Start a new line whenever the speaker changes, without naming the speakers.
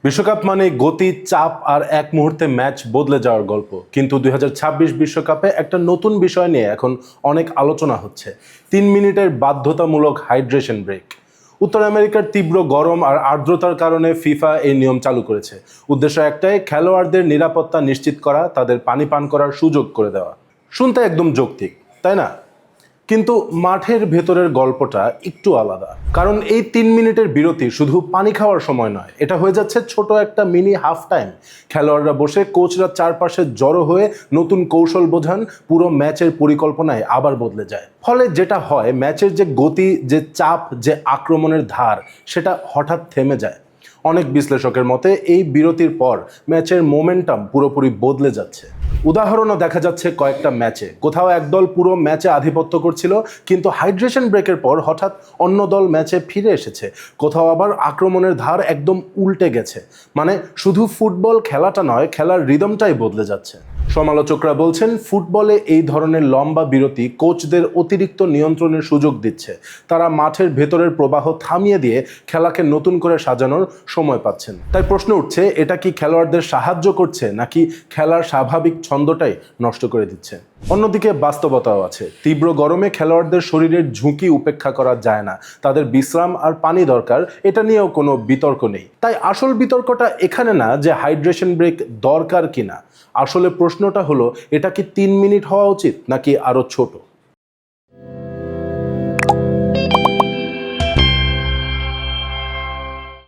বিশ্বকাপ মানে গতি, চাপ আর এক মুহূর্তে ম্যাচ বদলে যাওয়ার গল্প। কিন্তু 2026 বিশ্বকাপে একটা নতুন বিষয় নিয়ে এখন অনেক আলোচনা হচ্ছে। 3 মিনিটের বাধ্যতামূলক হাইড্রেশন ব্রেক। উত্তর আমেরিকার তীব্র গরম আর আর্দ্রতার কারণে ফিফা এই নিয়ম চালু করেছে। উদ্দেশ্য একটাই, খেলোয়াড়দের নিরাপত্তা নিশ্চিত করা, তাদের পানি পান করার সুযোগ করে দেওয়া। শুনতে একদম যৌক্তিক, তাই না? কিন্তু মাঠের ভেতরের গল্পটা একটু আলাদা। কারণ এই 3 মিনিটের বিরতি শুধু পানি খাওয়ার সময় নয়, এটা হয়ে যাচ্ছে ছোট একটা মিনি হাফ টাইম। খেলোয়াড়রা বসে, কোচরা চারপাশে জড়ো হয়ে নতুন কৌশল বোঝান, পুরো ম্যাচের পরিকল্পনায় আবার বদলে যায়। ফলে যেটা হয়, ম্যাচের যে গতি, যে চাপ, যে আক্রমণের ধার, সেটা হঠাৎ থেমে যায়। অনেক বিশ্লেষকের মতে এই বিরতির পর ম্যাচের মোমেন্টাম পুরোপুরি বদলে যাচ্ছে। উদাহরণও দেখা যাচ্ছে কয়েকটা ম্যাচে। কোথাও একদল পুরো ম্যাচে আধিপত্য করছিল, কিন্তু হাইড্রেশন ব্রেকের পর হঠাৎ অন্য দল ম্যাচে ফিরে এসেছে। কোথাও আবার আক্রমণের ধার একদম উল্টে গেছে। মানে শুধু ফুটবল খেলাটা নয়, খেলার রিদমটাই বদলে যাচ্ছে। সমালোচকরা বলছেন, ফুটবলে এই ধরনের লম্বা বিরতি কোচদের অতিরিক্ত নিয়ন্ত্রণের সুযোগ দিচ্ছে। তারা মাঠের ভেতরের প্রবাহ থামিয়ে দিয়ে খেলাকে নতুন করে সাজানোর সময় পাচ্ছেন। তাই প্রশ্ন উঠছে, এটা কি খেলোয়াড়দের সাহায্য করছে, নাকি খেলার স্বাভাবিক ছন্দটাই নষ্ট করে দিচ্ছে? অন্যদিকে বাস্তবতাও আছে। তীব্র গরমে খেলোয়াড়দের শরীরের ঝুঁকি উপেক্ষা করা যায় না। তাদের বিশ্রাম আর পানি দরকার, এটা নিয়েও কোনো বিতর্ক নেই। তাই আসল বিতর্কটা এখানে না যে হাইড্রেশন ব্রেক দরকার কিনা। আসলে প্রশ্নটা হলো, এটা কি 3 মিনিট হওয়া উচিত নাকি আরো ছোট?